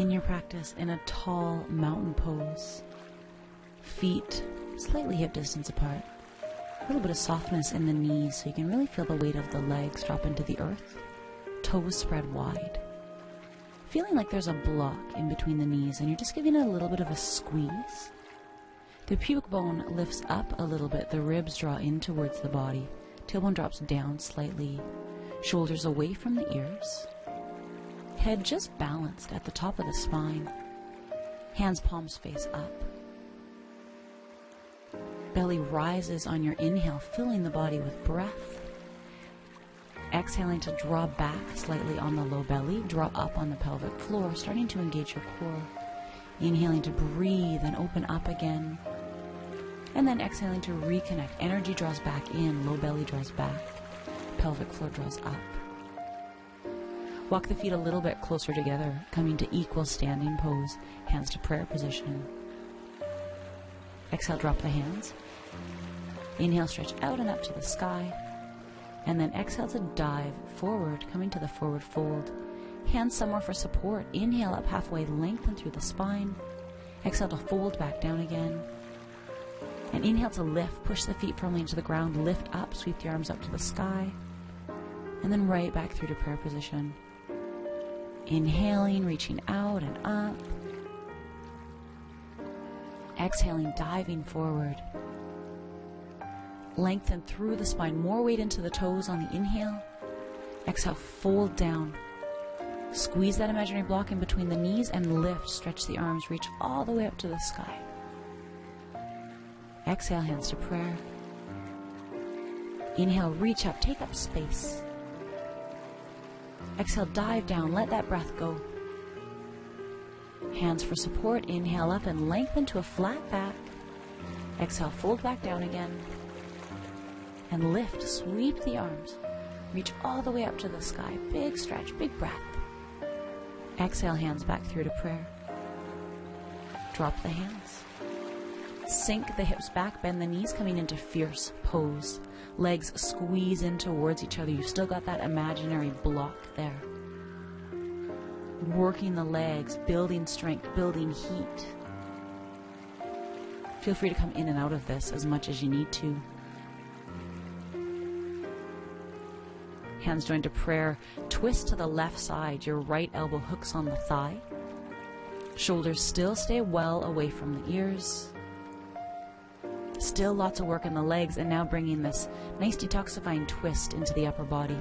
Begin your practice in a tall mountain pose. Feet slightly hip distance apart. A little bit of softness in the knees so you can really feel the weight of the legs drop into the earth. Toes spread wide. Feeling like there's a block in between the knees and you're just giving it a little bit of a squeeze. The pubic bone lifts up a little bit, the ribs draw in towards the body. Tailbone drops down slightly. Shoulders away from the ears. Head just balanced at the top of the spine. Hands, palms face up. Belly rises on your inhale, filling the body with breath. Exhaling to draw back slightly on the low belly, draw up on the pelvic floor, starting to engage your core. Inhaling to breathe and open up again. And then exhaling to reconnect. Energy draws back in, low belly draws back, pelvic floor draws up. Walk the feet a little bit closer together, coming to equal standing pose, hands to prayer position. Exhale, drop the hands. Inhale, stretch out and up to the sky. And then exhale to dive forward, coming to the forward fold. Hands somewhere for support. Inhale up halfway, lengthen through the spine. Exhale to fold back down again. And inhale to lift, push the feet firmly into the ground, lift up, sweep the arms up to the sky. And then right back through to prayer position. Inhaling, reaching out and up. Exhaling, diving forward. Lengthen through the spine, more weight into the toes on the inhale. Exhale, fold down. Squeeze that imaginary block in between the knees and lift, stretch the arms, reach all the way up to the sky. Exhale, hands to prayer. Inhale, reach up, take up space. Exhale, dive down, let that breath go. Hands for support, inhale up and lengthen to a flat back. Exhale, fold back down again. And lift, sweep the arms. Reach all the way up to the sky. Big stretch, big breath. Exhale, hands back through to prayer. Drop the hands. Sink the hips back, bend the knees, coming into fierce pose. Legs squeeze in towards each other. You've still got that imaginary block there. Working the legs, building strength, building heat. Feel free to come in and out of this as much as you need to. Hands joined to prayer. Twist to the left side. Your right elbow hooks on the thigh. Shoulders still stay well away from the ears. Still lots of work in the legs, and now bringing this nice detoxifying twist into the upper body.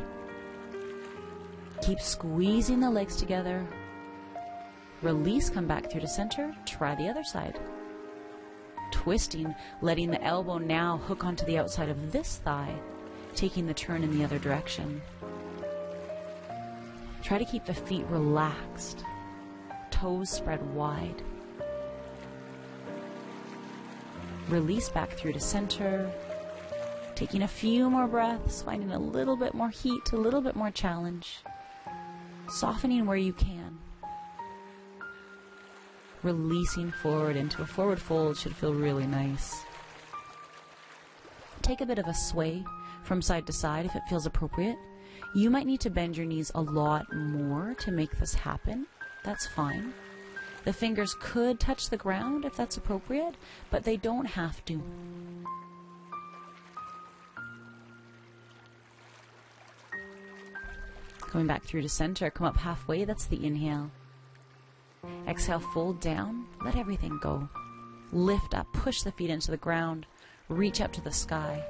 Keep squeezing the legs together. Release, come back through to center. Try the other side. Twisting, letting the elbow now hook onto the outside of this thigh, taking the turn in the other direction. Try to keep the feet relaxed. Toes spread wide. Release back through to center. Taking a few more breaths, finding a little bit more heat, a little bit more challenge. Softening where you can. Releasing forward into a forward fold should feel really nice. Take a bit of a sway from side to side if it feels appropriate. You might need to bend your knees a lot more to make this happen. That's fine. The fingers could touch the ground if that's appropriate, but they don't have to. Coming back through to center, come up halfway, that's the inhale. Exhale, fold down, let everything go. Lift up, push the feet into the ground, reach up to the sky.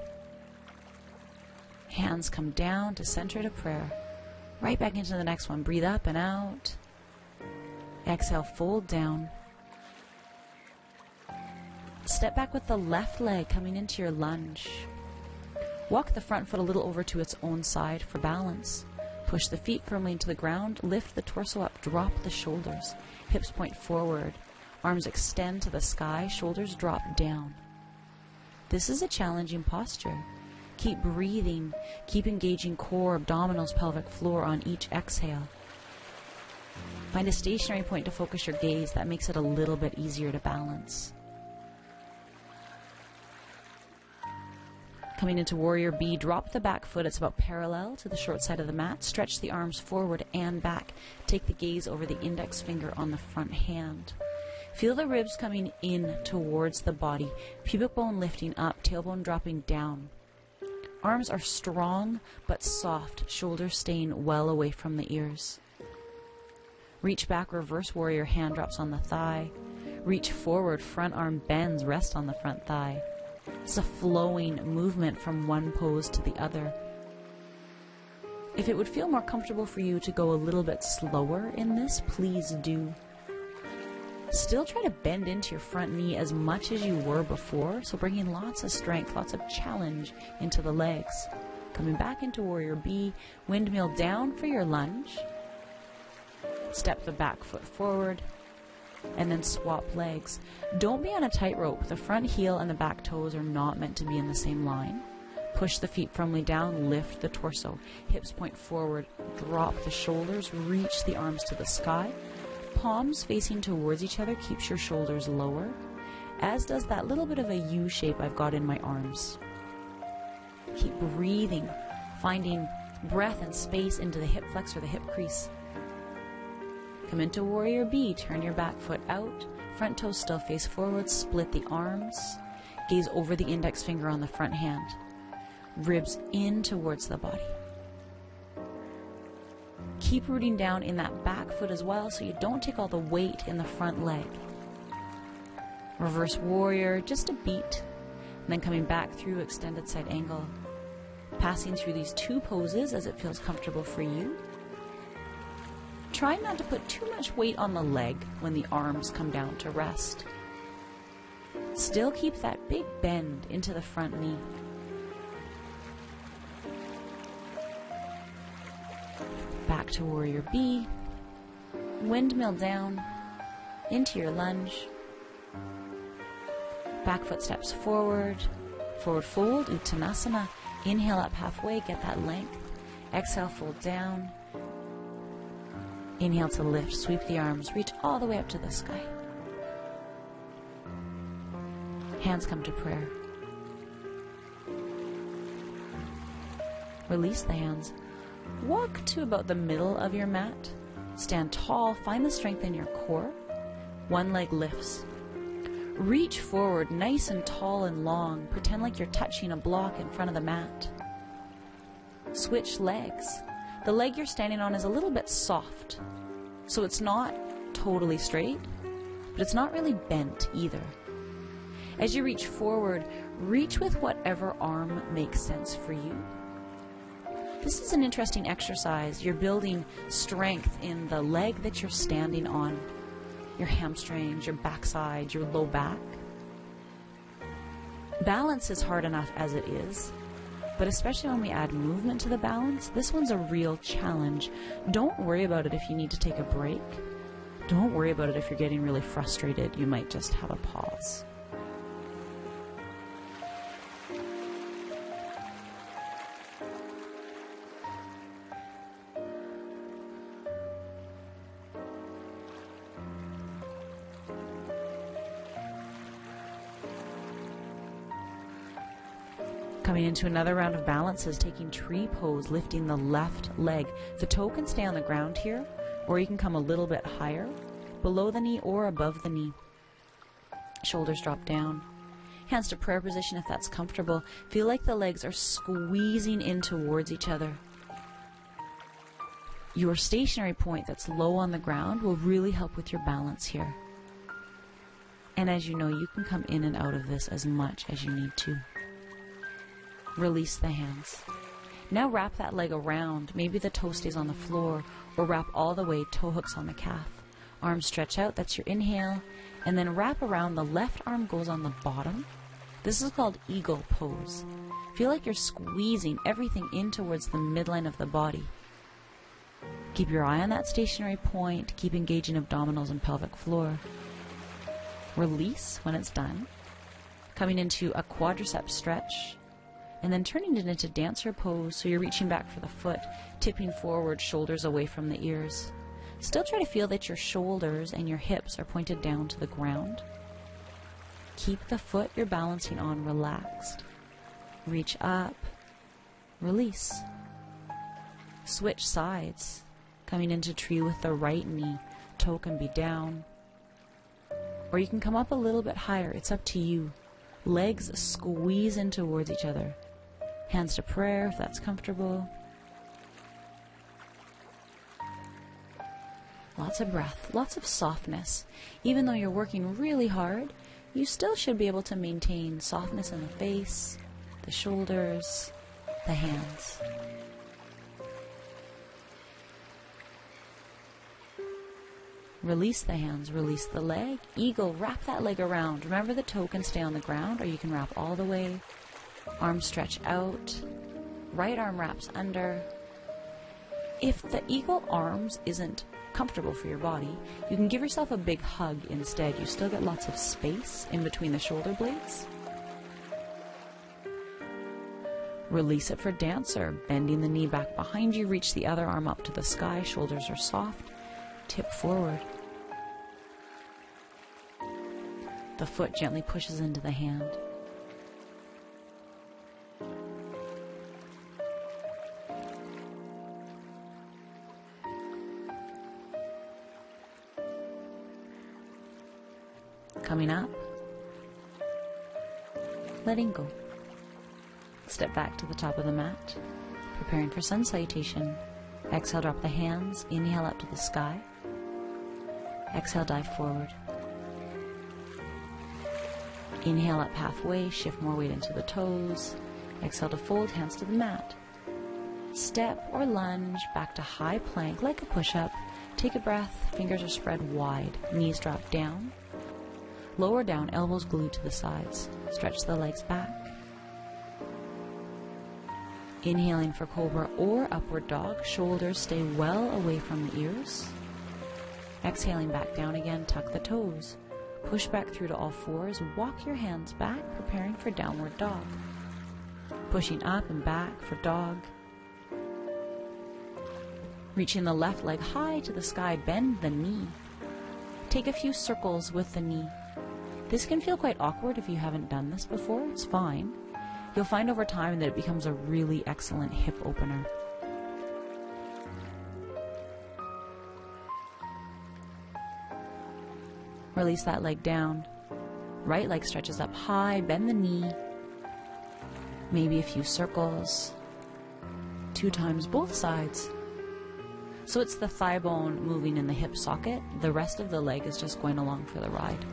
Hands come down to center to prayer. Right back into the next one, breathe up and out. Exhale, fold down. Step back with the left leg coming into your lunge. Walk the front foot a little over to its own side for balance. Push the feet firmly into the ground, lift the torso up, drop the shoulders. Hips point forward, arms extend to the sky, shoulders drop down. This is a challenging posture. Keep breathing, keep engaging core, abdominals, pelvic floor on each exhale. Find a stationary point to focus your gaze. That makes it a little bit easier to balance. Coming into Warrior B, drop the back foot. It's about parallel to the short side of the mat. Stretch the arms forward and back. Take the gaze over the index finger on the front hand. Feel the ribs coming in towards the body. Pubic bone lifting up, tailbone dropping down. Arms are strong but soft, shoulders staying well away from the ears. Reach back, reverse warrior, hand drops on the thigh. Reach forward, front arm bends, rest on the front thigh. It's a flowing movement from one pose to the other. If it would feel more comfortable for you to go a little bit slower in this, please do. Still try to bend into your front knee as much as you were before, so bringing lots of strength, lots of challenge into the legs. Coming back into Warrior B, windmill down for your lunge. Step the back foot forward, and then swap legs. Don't be on a tightrope. The front heel and the back toes are not meant to be in the same line. Push the feet firmly down, lift the torso. Hips point forward, drop the shoulders, reach the arms to the sky. Palms facing towards each other keeps your shoulders lower, as does that little bit of a U shape I've got in my arms. Keep breathing, finding breath and space into the hip flexor, the hip crease. Come into Warrior B, turn your back foot out, front toes still face forward, split the arms, gaze over the index finger on the front hand, ribs in towards the body. Keep rooting down in that back foot as well so you don't take all the weight in the front leg. Reverse warrior, just a beat, and then coming back through extended side angle. Passing through these two poses as it feels comfortable for you. Try not to put too much weight on the leg when the arms come down to rest. Still keep that big bend into the front knee. Back to Warrior B. Windmill down into your lunge. Back foot steps forward. Forward fold, Uttanasana. Inhale up halfway, get that length. Exhale, fold down. Inhale to lift, sweep the arms, reach all the way up to the sky. Hands come to prayer. Release the hands. Walk to about the middle of your mat. Stand tall, find the strength in your core. One leg lifts. Reach forward, nice and tall and long. Pretend like you're touching a block in front of the mat. Switch legs. The leg you're standing on is a little bit soft, so it's not totally straight, but it's not really bent either. As you reach forward, reach with whatever arm makes sense for you. This is an interesting exercise. You're building strength in the leg that you're standing on, your hamstrings, your backside, your low back. Balance is hard enough as it is, but especially when we add movement to the balance, this one's a real challenge. Don't worry about it if you need to take a break. Don't worry about it if you're getting really frustrated. You might just have a pause. Coming into another round of balances, taking tree pose, lifting the left leg. The toe can stay on the ground here, or you can come a little bit higher, below the knee or above the knee. Shoulders drop down. Hands to prayer position if that's comfortable. Feel like the legs are squeezing in towards each other. Your stationary point that's low on the ground will really help with your balance here. And as you know, you can come in and out of this as much as you need to. Release the hands. Now wrap that leg around. Maybe the toe stays on the floor, or wrap all the way, toe hooks on the calf. Arms stretch out, that's your inhale, and then wrap around. The left arm goes on the bottom. This is called eagle pose. Feel like you're squeezing everything in towards the midline of the body. Keep your eye on that stationary point. Keep engaging abdominals and pelvic floor. Release when it's done. Coming into a quadricep stretch, and then turning it into dancer pose, so you're reaching back for the foot, tipping forward, shoulders away from the ears. Still try to feel that your shoulders and your hips are pointed down to the ground. Keep the foot you're balancing on relaxed. Reach up, release. Switch sides, coming into tree with the right knee. Toe can be down. Or you can come up a little bit higher, it's up to you. Legs squeeze in towards each other. Hands to prayer if that's comfortable. Lots of breath, lots of softness. Even though you're working really hard, you still should be able to maintain softness in the face, the shoulders, the hands. Release the hands, release the leg. Eagle, wrap that leg around. Remember, the toe can stay on the ground, or you can wrap all the way. Arms stretch out. Right arm wraps under. If the eagle arms isn't comfortable for your body, you can give yourself a big hug instead. You still get lots of space in between the shoulder blades. Release it for dancer. Bending the knee back behind you, reach the other arm up to the sky, shoulders are soft. Tip forward. The foot gently pushes into the hand. Coming up. Letting go. Step back to the top of the mat. Preparing for sun salutation. Exhale, drop the hands. Inhale up to the sky. Exhale, dive forward. Inhale up halfway, shift more weight into the toes. Exhale to fold, hands to the mat. Step or lunge back to high plank like a push-up. Take a breath, fingers are spread wide, knees drop down. Lower down, elbows glued to the sides. Stretch the legs back. Inhaling for cobra or upward dog, shoulders stay well away from the ears. Exhaling back down again, tuck the toes. Push back through to all fours, walk your hands back, preparing for downward dog. Pushing up and back for dog. Reaching the left leg high to the sky, bend the knee. Take a few circles with the knee. This can feel quite awkward if you haven't done this before, it's fine. You'll find over time that it becomes a really excellent hip opener. Release that leg down. Right leg stretches up high, bend the knee. Maybe a few circles. 2 times both sides. So it's the thigh bone moving in the hip socket. The rest of the leg is just going along for the ride.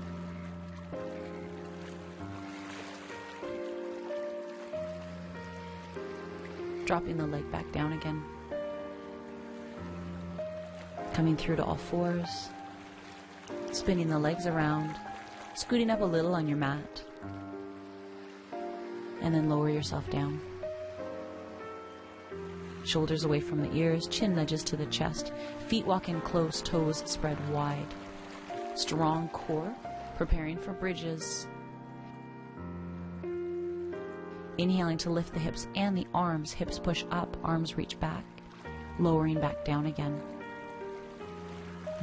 Dropping the leg back down again. Coming through to all fours. Spinning the legs around. Scooting up a little on your mat. And then lower yourself down. Shoulders away from the ears, chin nudges to the chest. Feet walk in close, toes spread wide. Strong core, preparing for bridges. Inhaling to lift the hips and the arms. Hips push up, arms reach back. Lowering back down again.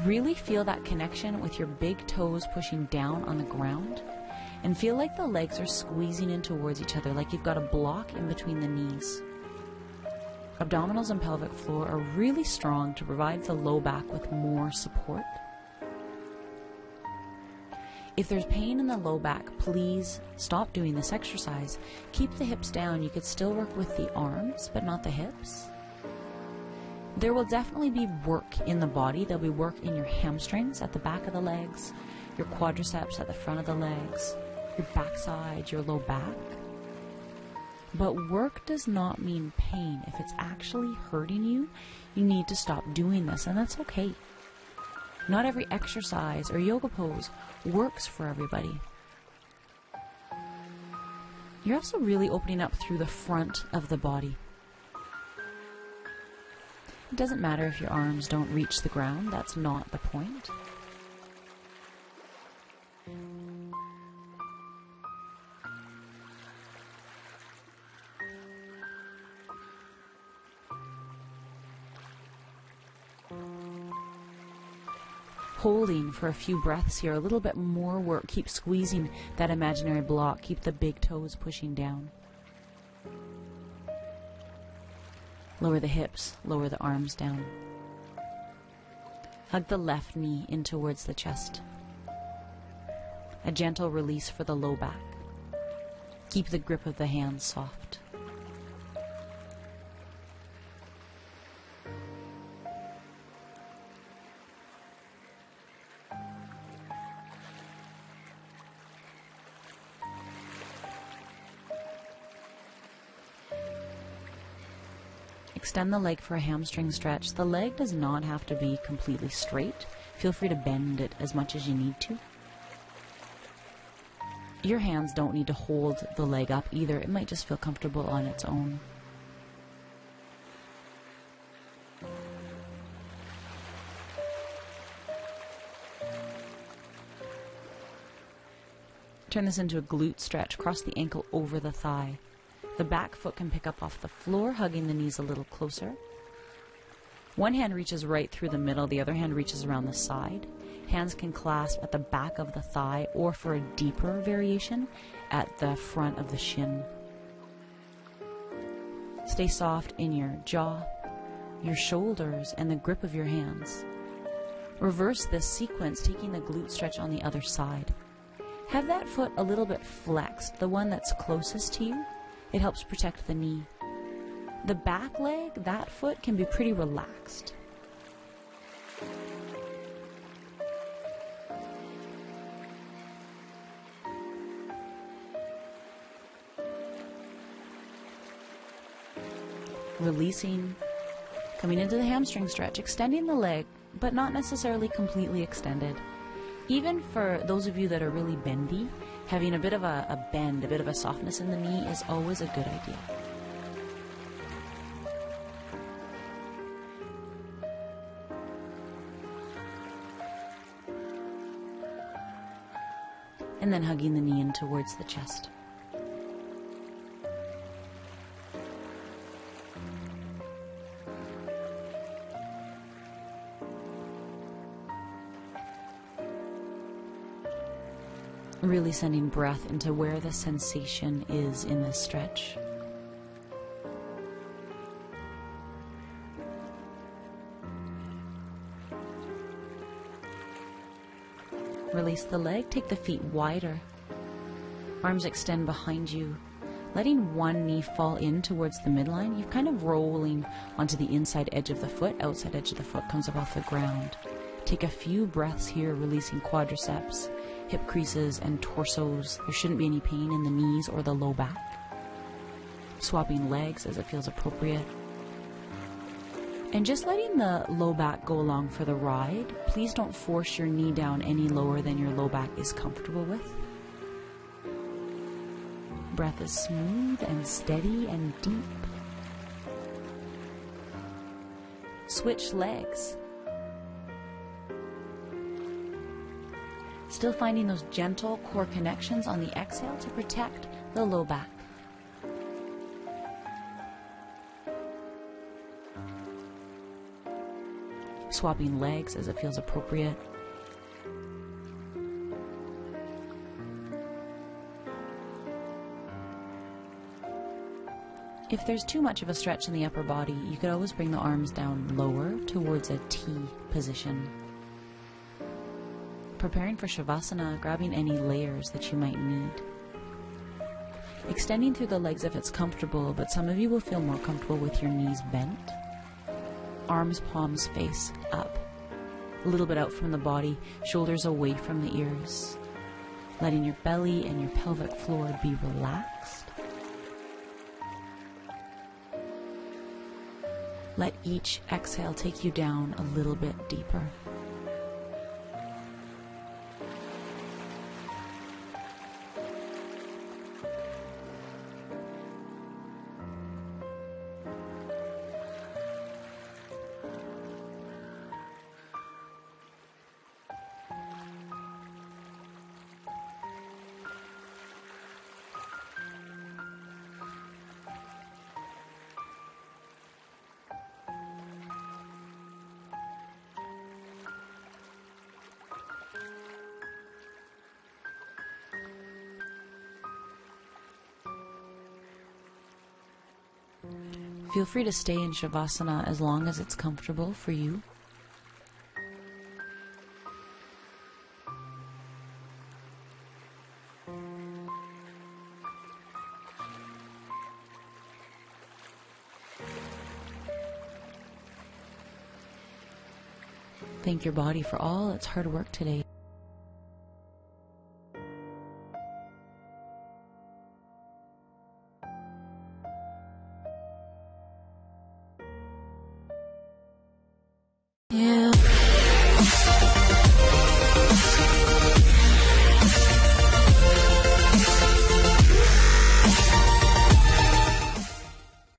Really feel that connection with your big toes pushing down on the ground. And feel like the legs are squeezing in towards each other, like you've got a block in between the knees. Abdominals and pelvic floor are really strong to provide the low back with more support. If there's pain in the low back, please stop doing this exercise. Keep the hips down. You could still work with the arms, but not the hips. There will definitely be work in the body. There'll be work in your hamstrings at the back of the legs, your quadriceps at the front of the legs, your backside, your low back. But work does not mean pain. If it's actually hurting you, you need to stop doing this, and that's okay. Not every exercise or yoga pose works for everybody. You're also really opening up through the front of the body. It doesn't matter if your arms don't reach the ground, that's not the point. Holding for a few breaths here, a little bit more work. Keep squeezing that imaginary block. Keep the big toes pushing down. Lower the hips, lower the arms down. Hug the left knee in towards the chest. A gentle release for the low back. Keep the grip of the hands soft. Extend the leg for a hamstring stretch. The leg does not have to be completely straight. Feel free to bend it as much as you need to. Your hands don't need to hold the leg up either. It might just feel comfortable on its own. Turn this into a glute stretch. Cross the ankle over the thigh. The back foot can pick up off the floor, hugging the knees a little closer. One hand reaches right through the middle, the other hand reaches around the side. Hands can clasp at the back of the thigh, or for a deeper variation, at the front of the shin. Stay soft in your jaw, your shoulders, and the grip of your hands. Reverse this sequence, taking the glute stretch on the other side. Have that foot a little bit flexed, the one that's closest to you. It helps protect the knee. The back leg, that foot, can be pretty relaxed. Releasing, coming into the hamstring stretch, extending the leg, but not necessarily completely extended. Even for those of you that are really bendy, having a bit of a bend, a bit of a softness in the knee is always a good idea. And then hugging the knee in towards the chest. Really sending breath into where the sensation is in this stretch. Release the leg, take the feet wider. Arms extend behind you. Letting one knee fall in towards the midline, you're kind of rolling onto the inside edge of the foot, outside edge of the foot comes up off the ground. Take a few breaths here, releasing quadriceps, hip creases, and torsos. There shouldn't be any pain in the knees or the low back. Swapping legs as it feels appropriate. And just letting the low back go along for the ride. Please don't force your knee down any lower than your low back is comfortable with. Breath is smooth and steady and deep. Switch legs. Still finding those gentle core connections on the exhale to protect the low back. Swapping legs as it feels appropriate. If there's too much of a stretch in the upper body, you could always bring the arms down lower towards a T position. Preparing for Shavasana, grabbing any layers that you might need. Extending through the legs if it's comfortable, but some of you will feel more comfortable with your knees bent. Arms, palms face up. A little bit out from the body, shoulders away from the ears. Letting your belly and your pelvic floor be relaxed. Let each exhale take you down a little bit deeper. Feel free to stay in Shavasana as long as it's comfortable for you. Thank your body for all its hard work today.